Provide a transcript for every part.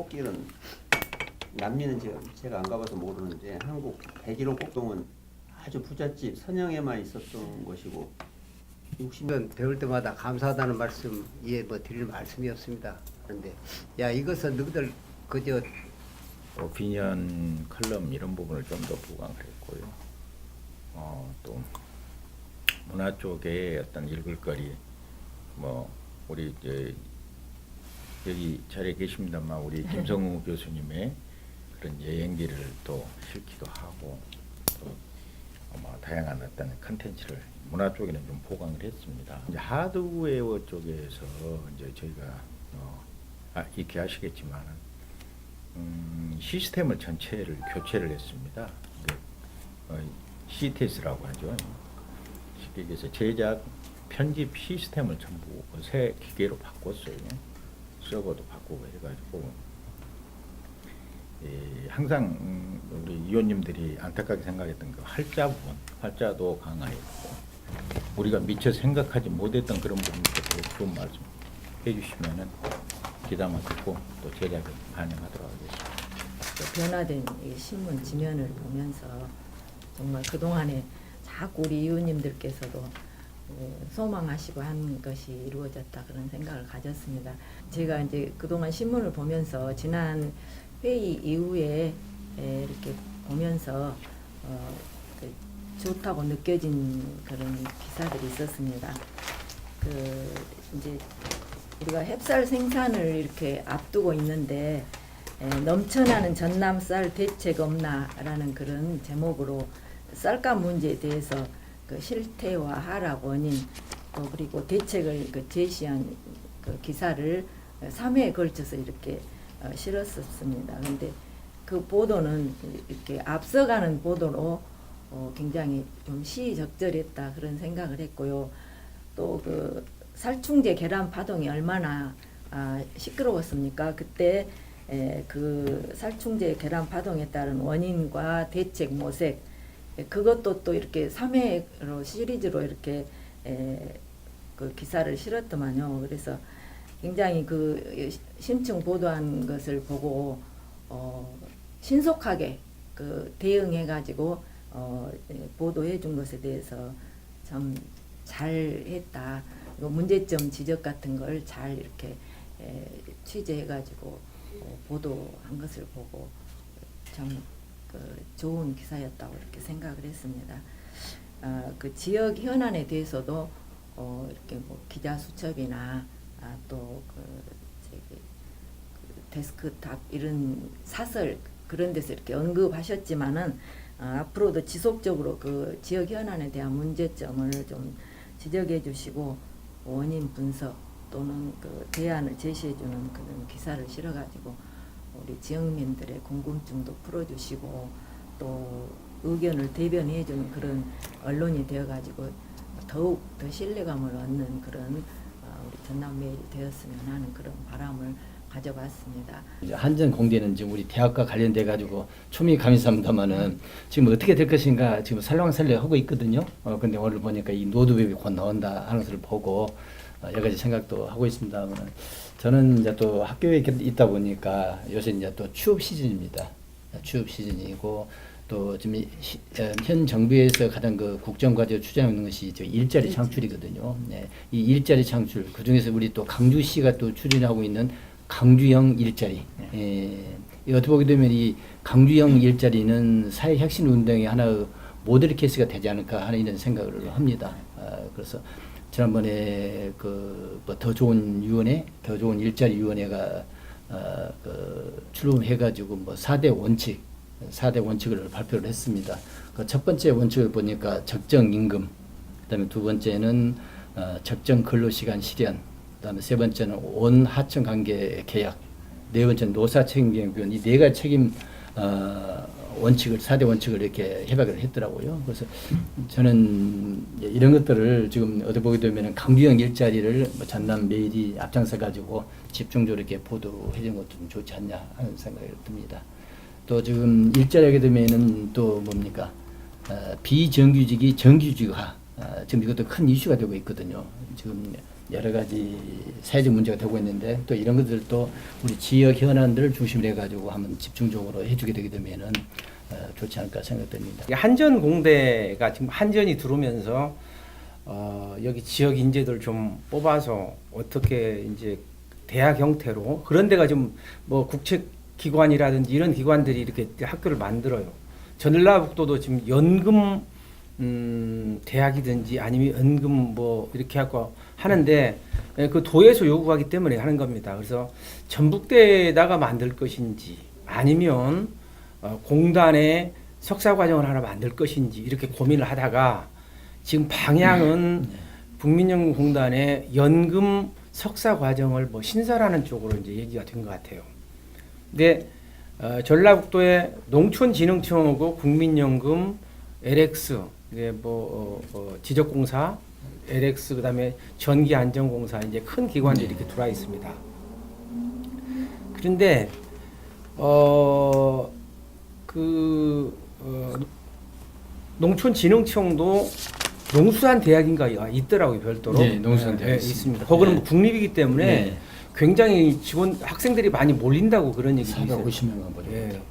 꽃길은 남미는 제가 안 가봐서 모르는데 한국 101호 꽃동은 아주 부잣집 선영에만 있었던 것이고 60년 배울 때마다 감사하다는 말씀 뭐 드릴 말씀이 없습니다. 그런데 야 이것은 너희들 그저 오피니언 컬럼 이런 부분을 좀 더 부각을 했고요. 또 문화 쪽에 어떤 읽을거리 뭐 우리 이제 여기 자리에 계십니다만 우리 김성우 교수님의 그런 여행기를 또 실기도 하고 또 다양한 어떤 컨텐츠를 문화 쪽에는 좀 보강을 했습니다. 이제 하드웨어 쪽에서 이제 저희가 익히 아시겠지만 시스템을 전체를 교체를 했습니다. CTS라고 하죠. 쉽게 얘기해서 제작, 편집 시스템을 전부 새 기계로 바꿨어요. 서버도 바꾸고 해가지고 항상 우리 위원님들이 안타깝게 생각했던 그 활자 부분, 활자도 강화했고 우리가 미처 생각하지 못했던 그런 부분들도 좋은 말씀 해주시면은 기담아 듣고 또 제작에 반영하도록 하겠습니다. 변화된 이 신문 지면을 보면서 정말 그동안에 자꾸 우리 의원님들께서도 소망하시고 한 것이 이루어졌다 그런 생각을 가졌습니다. 제가 이제 그동안 신문을 보면서 지난 회의 이후에 이렇게 보면서 좋다고 느껴진 그런 기사들이 있었습니다. 이제 우리가 햅쌀 생산을 이렇게 앞두고 있는데 넘쳐나는 전남 쌀 대책 없나라는 그런 제목으로 쌀값 문제에 대해서 그 실태화하라 원인 또 그리고 대책을 제시한 그 기사를 3회에 걸쳐서 이렇게 실었었습니다. 그런데 그 보도는 이렇게 앞서가는 보도로 굉장히 좀 시의적절했다 그런 생각을 했고요. 또 그 살충제 계란 파동이 얼마나 시끄러웠습니까? 그때 그 살충제 계란 파동에 따른 원인과 대책 모색 그것도 또 이렇게 3회로 시리즈로 이렇게 그 기사를 실었더만요. 그래서 굉장히 그 심층 보도한 것을 보고 신속하게 그 대응해 가지고 보도해 준 것에 대해서 참 잘했다. 문제점 지적 같은 걸 잘 이렇게 취재해 가지고 보도한 것을 보고 참 그 좋은 기사였다고 이렇게 생각을 했습니다. 그 지역 현안에 대해서도 이렇게 뭐 기자 수첩이나 또 그 데스크탑 이런 사설 그런 데서 이렇게 언급하셨지만은 앞으로도 지속적으로 그 지역 현안에 대한 문제점을 좀 지적해 주시고 원인 분석 또는 그 대안을 제시해 주는 그런 기사를 실어가지고 우리 지역민들의 궁금증도 풀어주시고 또 의견을 대변해 주는 그런 언론이 되어가지고 더욱 더 신뢰감을 얻는 그런 우리 전남매일이 되었으면 하는 그런 바람을 가져봤습니다. 한전 공대는 지금 우리 대학과 관련돼 가지고 초미 감사합니다만은 지금 어떻게 될 것인가 지금 살랑살래 하고 있거든요. 근데 오늘 보니까 이 노드웹이 곧 나온다 하는 것을 보고 여러 가지 생각도 하고 있습니다만 저는 이제 또 학교에 있다 보니까 요새 이제 또 취업 시즌입니다. 취업 시즌이고 또 지금 현 정부에서 가장 그 국정과제로 추진하는 것이 저 일자리 창출이거든요. 네. 이 일자리 창출 그 중에서 우리 또 강주시가 또 추진하고 있는 강주형 일자리. 어떻게 보게 되면 이 강주형 일자리는 사회 혁신 운동의 하나의 모델 케이스가 되지 않을까 하는 이런 생각을 합니다. 그래서 지난번에 그 뭐 더 좋은 위원회, 더 좋은 일자리 위원회가 그 출범해가지고 뭐 4대 원칙을 발표를 했습니다. 그 첫 번째 원칙을 보니까 적정 임금, 그다음에 두 번째는 적정 근로시간 실현, 그다음에 세 번째는 온 하청 관계 계약, 네 번째는 노사 책임 경영, 이 네 가지 책임 원칙을 4대 원칙을 이렇게 협약을 했더라고요. 그래서 저는 이런 것들을 지금 어디 보게 되면 강주형 일자리를 뭐 전남 메일이 앞장서 가지고 집중적으로 이렇게 보도해 준 것도 좀 좋지 않냐 하는 생각이 듭니다. 또 지금 일자리 하게 되면은 또 뭡니까? 비정규직이 정규직화 지금 이것도 큰 이슈가 되고 있거든요. 지금 여러 가지 사회적 문제가 되고 있는데 또 이런 것들도 우리 지역 현안들을 중심으로 해가지고 한번 집중적으로 해주게 되게 되면은 좋지 않을까 생각됩니다. 한전공대가 지금 한전이 들어오면서 여기 지역 인재들 좀 뽑아서 어떻게 이제 대학 형태로 그런 데가 좀 뭐 국책기관이라든지 이런 기관들이 이렇게 학교를 만들어요. 전라북도도 지금 연금 대학이든지 아니면 연금 뭐 이렇게 하고 하는데 그 도에서 요구하기 때문에 하는 겁니다. 그래서 전북대에다가 만들 것인지 아니면 공단에 석사 과정을 하나 만들 것인지 이렇게 고민을 하다가 지금 방향은 국민연금공단의 연금 석사 과정을 뭐 신설하는 쪽으로 이제 얘기가 된 것 같아요. 근데 전라북도의 농촌진흥청하고 국민연금, LX, 이제 지적공사, LX 그다음에 전기안전공사 이제 큰 기관들이 이렇게 들어와 있습니다. 그런데 농촌진흥청도 농수산 대학인가 있더라고요, 별도로. 네, 농수산 대학 있습니다. 거기는 뭐 국립이기 때문에 네. 굉장히 직원 학생들이 많이 몰린다고 그런 얘기가 있어요. 450명만 보죠. 예.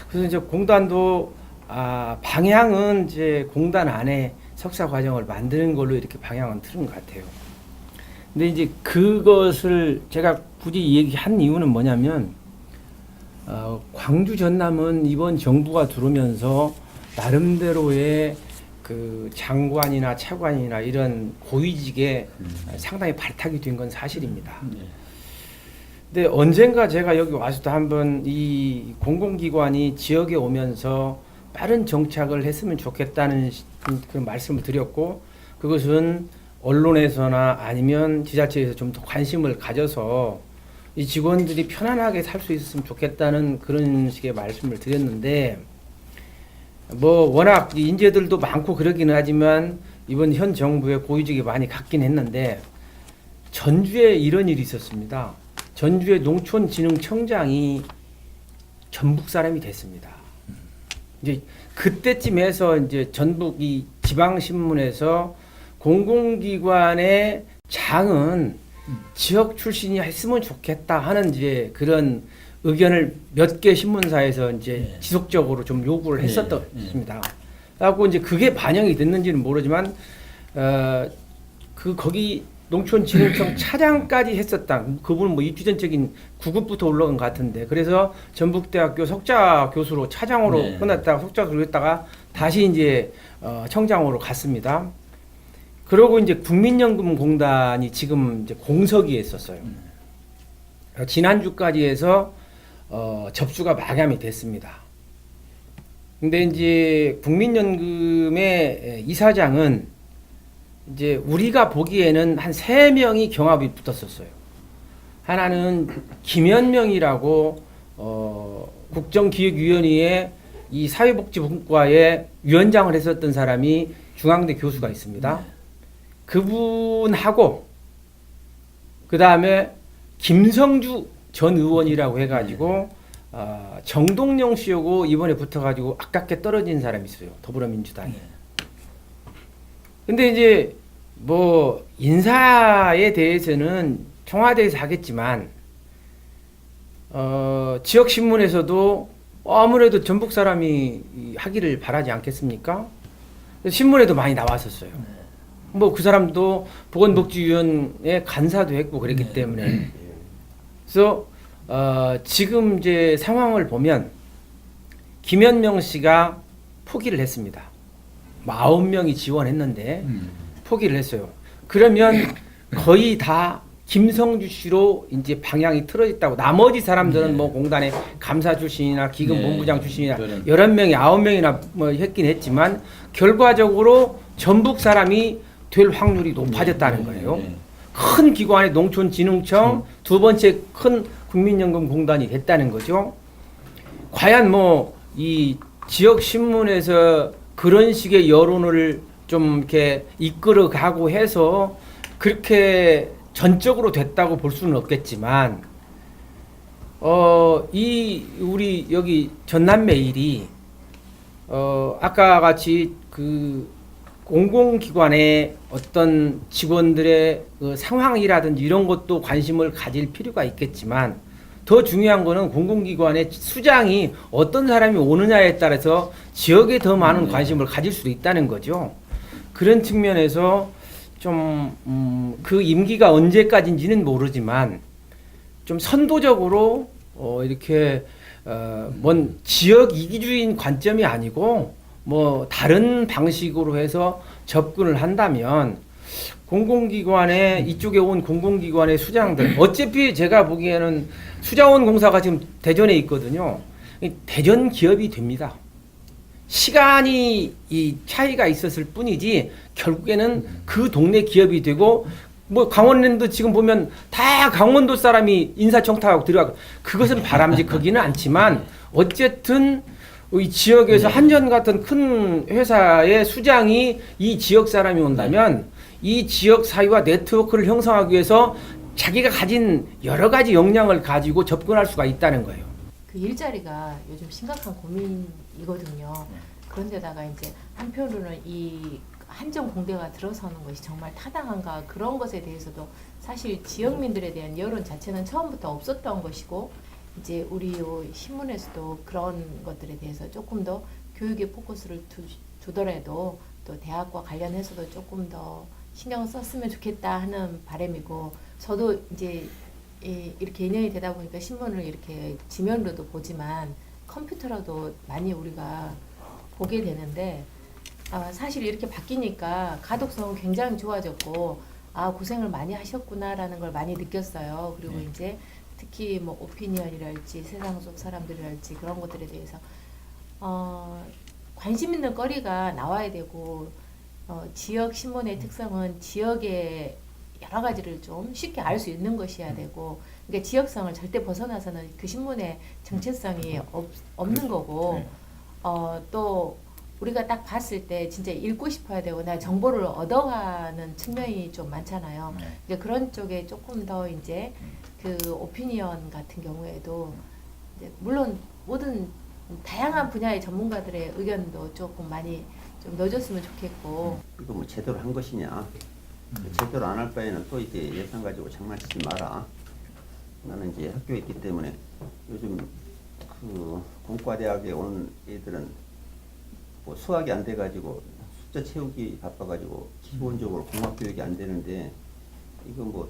그래서 이제 공단도 방향은 이제 공단 안에 석사 과정을 만드는 걸로 이렇게 방향은 틀은 것 같아요. 근데 이제 그것을 제가 굳이 얘기한 이유는 뭐냐면 광주 전남은 이번 정부가 들어오면서 나름대로의 그 장관이나 차관이나 이런 고위직에 상당히 발탁이 된 건 사실입니다. 근데 언젠가 제가 여기 와서도 한번 이 공공기관이 지역에 오면서 빠른 정착을 했으면 좋겠다는 그 말씀을 드렸고 그것은 언론에서나 아니면 지자체에서 좀 더 관심을 가져서 이 직원들이 편안하게 살 수 있었으면 좋겠다는 그런 식의 말씀을 드렸는데 뭐 워낙 인재들도 많고 그러기는 하지만 이번 현 정부의 고위직이 많이 갖긴 했는데 전주에 이런 일이 있었습니다. 전주의 농촌진흥청장이 전북 사람이 됐습니다. 이제 그때쯤에서 이제 전북 이 지방신문에서 공공기관의 장은 지역 출신이 했으면 좋겠다 하는 이제 그런 의견을 몇 개 신문사에서 이제 지속적으로 좀 요구를 했었습니다. 그래갖고 이제 그게 반영이 됐는지는 모르지만 거기 농촌진흥청 차장까지 했었다. 그분은 뭐 입주전적인 9급부터 올라간 것 같은데 그래서 전북대학교 석자 교수로 차장으로 끝났다가 석자 교수로 했다가 다시 이제 청장으로 갔습니다. 그러고 이제 국민연금공단이 지금 이제 공석이에 있었어요. 지난주까지 해서 접수가 마감이 됐습니다. 근데 이제 국민연금의 이사장은 이제 우리가 보기에는 한 3명이 경합이 붙었었어요. 하나는 김현명이라고 국정기획위원회의 이 사회복지분과의 위원장을 했었던 사람이 중앙대 교수가 있습니다. 그분하고 그 다음에 김성주 전 의원이라고 해가지고 정동영 씨하고 이번에 붙어가지고 아깝게 떨어진 사람이 있어요. 더불어민주당에. 근데 이제 뭐 인사에 대해서는 청와대에서 하겠지만 지역 신문에서도 아무래도 전북 사람이 하기를 바라지 않겠습니까? 신문에도 많이 나왔었어요. 뭐 그 사람도 보건복지위원회 간사도 했고 그랬기 때문에 그래서 지금 이제 상황을 보면 김현명 씨가 포기를 했습니다. 9명이 지원했는데 포기를 했어요. 그러면 거의 다 김성주 씨로 이제 방향이 틀어졌다고. 나머지 사람들은 뭐 공단의 감사 출신이나 기금 본부장 출신이나 11명이 9명이나 뭐 했긴 했지만 결과적으로 전북 사람이 될 확률이 높아졌다는 거예요. 큰 기관의 농촌진흥청, 두 번째 큰 국민연금공단이 됐다는 거죠. 과연 뭐 이 지역 신문에서 그런 식의 여론을 좀 이렇게 이끌어가고 해서 그렇게 전적으로 됐다고 볼 수는 없겠지만, 이 우리 여기 전남매일이 아까 같이 그 공공기관의 어떤 직원들의 그 상황이라든지 이런 것도 관심을 가질 필요가 있겠지만 더 중요한 거는 공공기관의 수장이 어떤 사람이 오느냐에 따라서 지역에 더 많은 관심을 가질 수도 있다는 거죠. 그런 측면에서 좀 그 임기가 언제까지인지는 모르지만 좀 선도적으로 이렇게 뭔 지역 이기주의인 관점이 아니고 뭐 다른 방식으로 해서 접근을 한다면 공공기관의 이쪽에 온 공공기관의 수장들 어차피 제가 보기에는 수자원공사가 지금 대전에 있거든요. 대전 기업이 됩니다. 시간이 이 차이가 있었을 뿐이지 결국에는 그 동네 기업이 되고 뭐 강원랜드 지금 보면 다 강원도 사람이 인사청탁하고 들어가고 그것은 바람직하기는 않지만 어쨌든 이 지역에서 한전 같은 큰 회사의 수장이 이 지역 사람이 온다면 이 지역 사회와 네트워크를 형성하기 위해서 자기가 가진 여러 가지 역량을 가지고 접근할 수가 있다는 거예요. 그 일자리가 요즘 심각한 고민이거든요. 그런데다가 이제 한편으로는 이 한정 공대가 들어서는 것이 정말 타당한가 그런 것에 대해서도 사실 지역민들에 대한 여론 자체는 처음부터 없었던 것이고 이제 우리 요 신문에서도 그런 것들에 대해서 조금 더 교육에 포커스를 두더라도 또 대학과 관련해서도 조금 더 신경을 썼으면 좋겠다 하는 바람이고 저도 이제 이렇게 인연이 되다 보니까 신문을 이렇게 지면으로도 보지만 컴퓨터로도 많이 우리가 보게 되는데 사실 이렇게 바뀌니까 가독성은 굉장히 좋아졌고 고생을 많이 하셨구나라는 걸 많이 느꼈어요. 그리고 이제 특히 뭐 오피니언이랄지 세상 속 사람들이랄지 그런 것들에 대해서 관심 있는 거리가 나와야 되고 지역 신문의 특성은 지역의 여러 가지를 좀 쉽게 알 수 있는 것이어야 되고 그러니까 지역성을 절대 벗어나서는 그 신문의 정체성이 없는 거고 또 우리가 딱 봤을 때 진짜 읽고 싶어야 되고 나 정보를 얻어가는 측면이 좀 많잖아요. 이제 그런 쪽에 조금 더 이제 그 오피니언 같은 경우에도 이제 물론 모든 다양한 분야의 전문가들의 의견도 조금 많이 좀 넣어줬으면 좋겠고. 이거 뭐 제대로 한 것이냐? 제대로 안 할 바에는 또 이제 예산 가지고 장난치지 마라. 나는 이제 학교에 있기 때문에 요즘 그 공과대학에 오는 애들은 뭐 수학이 안 돼가지고 숫자 채우기 바빠가지고 기본적으로 공학 교육이 안 되는데 이거 뭐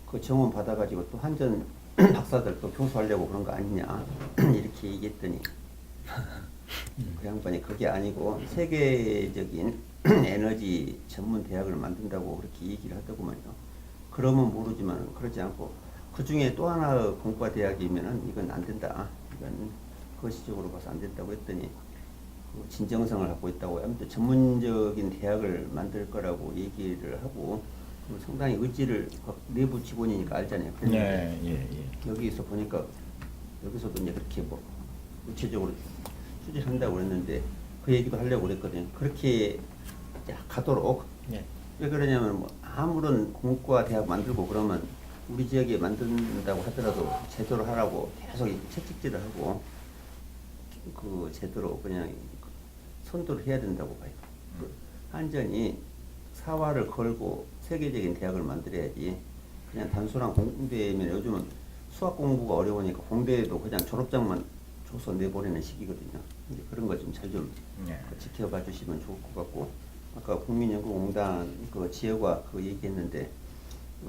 그 정원 받아가지고 또 한전 박사들 또 교수하려고 그런 거 아니냐 이렇게 얘기했더니 그 양반이 그게 아니고 세계적인 에너지 전문 대학을 만든다고 그렇게 얘기를 하더구만요. 그러면 모르지만 그러지 않고 그 중에 또 하나 공과 대학이면은 이건 안 된다. 이건 거시적으로 봐서 안 된다고 했더니 진정성을 갖고 있다고 아무튼 전문적인 대학을 만들 거라고 얘기를 하고 상당히 의지를 내부 직원이니까 알잖아요. 그런데 여기서 보니까 여기서도 이제 그렇게 뭐 구체적으로 추진한다고 그랬는데 그 얘기도 하려고 그랬거든요. 그렇게 가도록 왜 그러냐면 뭐 아무런 공과 대학 만들고 그러면 우리 지역에 만든다고 하더라도 제대로 하라고 계속 채찍질을 하고 그 제대로 그냥 선도를 해야 된다고 봐요. 그 한전이 사활을 걸고 세계적인 대학을 만들어야지 그냥 단순한 공대면 요즘은 수학 공부가 어려우니까 공대에도 그냥 졸업장만 줘서 내보내는 시기거든요. 이제 그런 거 좀 잘 좀 지켜봐 주시면 좋을 것 같고 아까 국민연구공단 그 지역화 그 얘기했는데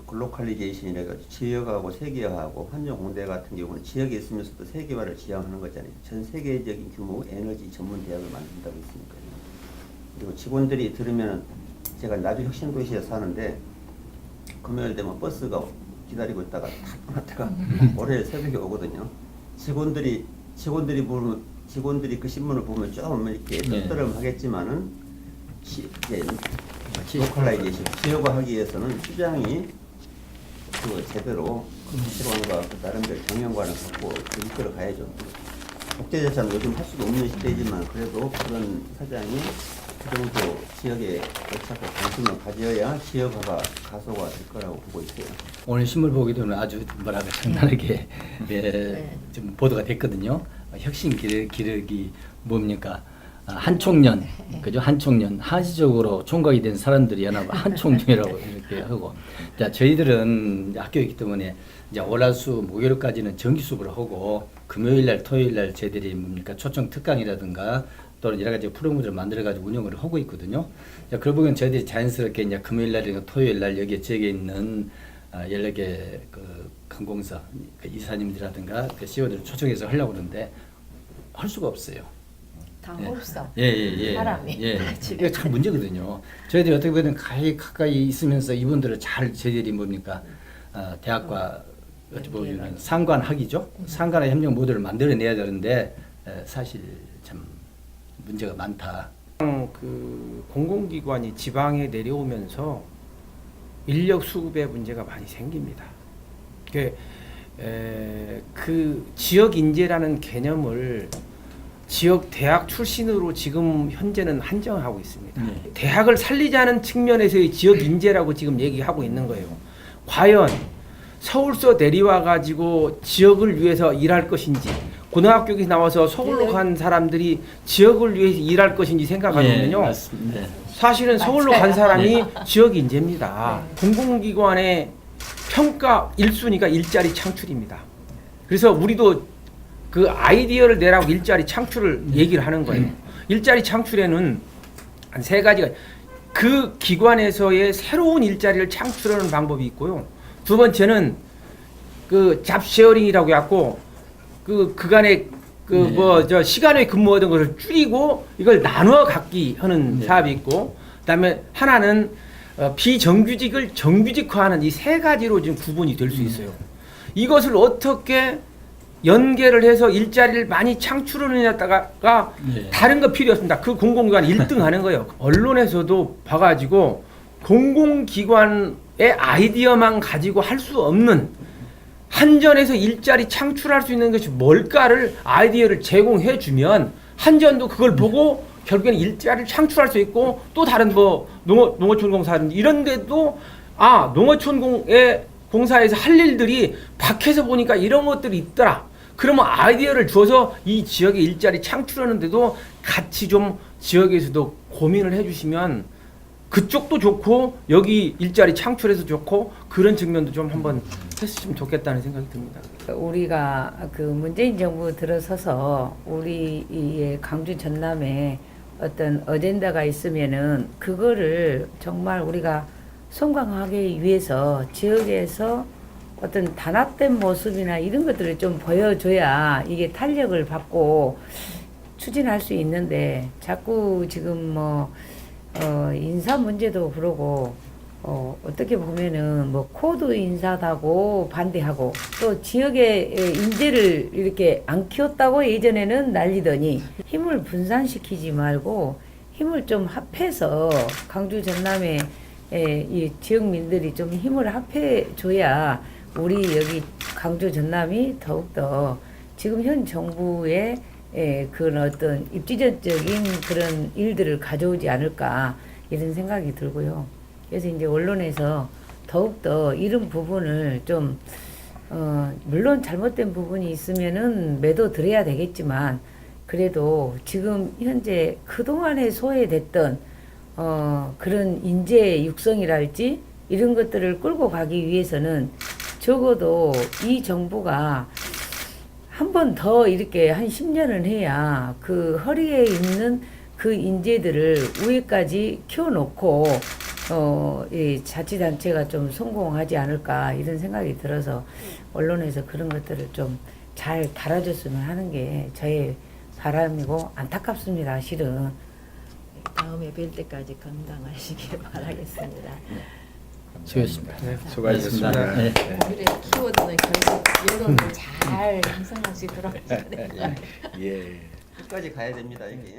글로컬리제이션이라 가지고 지역하고 세계화하고 한전공대 같은 경우는 지역에 있으면서도 세계화를 지향하는 거잖아요. 전 세계적인 규모 에너지 전문 대학을 만든다고 했으니까요. 그리고 직원들이 들으면 제가 나주 혁신도시에 사는데 금요일 되면 버스가 기다리고 있다가 탁 떠났다가 월요일 새벽에 오거든요. 직원들이 그 신문을 보면 좀 이렇게 떨떠름하겠지만은 이제 로컬라이제이션 지역화하기 위해서는 수장이 그 제대로 실험과 그 나름대로 경영관을 갖고 이끌어 가야죠. 국제자산 요즘 할 수도 없는 시대이지만 그래도 그런 사장이 그 정도 지역에 어차피 관심을 가져야 지역화가 가속화될 거라고 보고 있어요. 오늘 신문 보기로는 아주 뭐랄까 장난하게 좀 보도가 됐거든요. 혁신 기력이 뭡니까? 한총련, 그죠? 한총련, 한시적으로 총각이 된 사람들이 연합 한총련이라고 이렇게 하고, 자, 저희들은 이제 학교이기 때문에 이제 월화수 목요일까지는 정기 수업을 하고, 금요일날, 토요일날 저희들이 뭡니까 초청 특강이라든가 또는 여러 가지 프로그램을 만들어가지고 운영을 하고 있거든요. 자, 그러고 보면 저희들이 자연스럽게 이제 금요일날이나 토요일날 여기에 지역에 있는 여러 개 그 관공서 그 이사님들이라든가 그 CEO들을 초청해서 하려고 그러는데 할 수가 없어요. 다 없어. 예. 사람이. 예. 이게 참 문제거든요. 저희들이 어떻게 보면 가까이 있으면서 이분들을 잘 저희들이 뭡니까 대학과 어찌 보면 상관학이죠. 상관학 협력 모델을 만들어내야 되는데 사실 참 문제가 많다. 그 공공기관이 지방에 내려오면서 인력 수급에 문제가 많이 생깁니다. 그 지역 인재라는 개념을 지역 대학 출신으로 지금 현재는 한정하고 있습니다. 대학을 살리자는 측면에서의 지역 인재라고 지금 얘기하고 있는 거예요. 과연 서울서 내려와 가지고 지역을 위해서 일할 것인지, 고등학교에서 나와서 서울로 간 사람들이 지역을 위해서 일할 것인지 생각하면요. 맞습니다. 사실은 서울로 간 사람이 지역 인재입니다. 공공기관의 평가 1순위가 일자리 창출입니다. 그래서 우리도 그 아이디어를 내라고 일자리 창출을 얘기를 하는 거예요. 일자리 창출에는 한 3가지가, 그 기관에서의 새로운 일자리를 창출하는 방법이 있고요. 두 번째는 그 잡쉐어링이라고 해갖고 그간의 시간에 근무하던 것을 줄이고 이걸 나누어 갖기 하는 사업이 있고, 그다음에 하나는 비정규직을 정규직화하는 이 3가지로 지금 구분이 될 수 있어요. 이것을 어떻게 연계를 해서 일자리를 많이 창출하느냐다가 다른 거 필요 없습니다. 그 공공기관 1등 하는 거예요. 언론에서도 봐가지고 공공기관의 아이디어만 가지고 할 수 없는, 한전에서 일자리 창출할 수 있는 것이 뭘까를 아이디어를 제공해 주면 한전도 그걸 보고 결국에는 일자리를 창출할 수 있고, 또 다른 농어촌공사든지 이런 데도 농어촌공의 공사에서 할 일들이 밖에서 보니까 이런 것들이 있더라. 그러면 아이디어를 줘서 이 지역에 일자리 창출하는데도 같이 좀 지역에서도 고민을 해주시면 그쪽도 좋고 여기 일자리 창출해서 좋고 그런 측면도 좀 한번 했으면 좋겠다는 생각이 듭니다. 우리가 그 문재인 정부 들어서서 우리의 강주 전남에 어떤 어젠다가 있으면은 그거를 정말 우리가 성공하기 위해서 지역에서 어떤 단합된 모습이나 이런 것들을 좀 보여줘야 이게 탄력을 받고 추진할 수 있는데, 자꾸 지금 인사 문제도 그러고 어떻게 보면은 코드 인사다고 반대하고, 또 지역의 인재를 이렇게 안 키웠다고 예전에는 난리더니 힘을 분산시키지 말고 힘을 좀 합해서 강주 전남에 이 지역민들이 좀 힘을 합해줘야 우리 여기 강주 전남이 더욱더 지금 현 정부의 그런 어떤 입지적인 그런 일들을 가져오지 않을까 이런 생각이 들고요. 그래서 이제 언론에서 더욱더 이런 부분을 좀 물론 잘못된 부분이 있으면은 매도 드려야 되겠지만, 그래도 지금 현재 그동안에 소외됐던 그런 인재 육성이랄지 이런 것들을 끌고 가기 위해서는 적어도 이 정부가 한 번 더 이렇게 한 10년은 해야 그 허리에 있는 그 인재들을 위에까지 키워놓고 이 자치단체가 좀 성공하지 않을까 이런 생각이 들어서 언론에서 그런 것들을 좀 잘 달아줬으면 하는 게 저의 바람이고 안타깝습니다. 실은. 다음에 뵐 때까지 건강하시길 바라겠습니다. 수고하셨습니다. 네, 수고하셨습니다. 네. 오늘의 키워드는 결국 여론을 잘 형성하시도록. 예. 끝까지 가야 됩니다, 이게.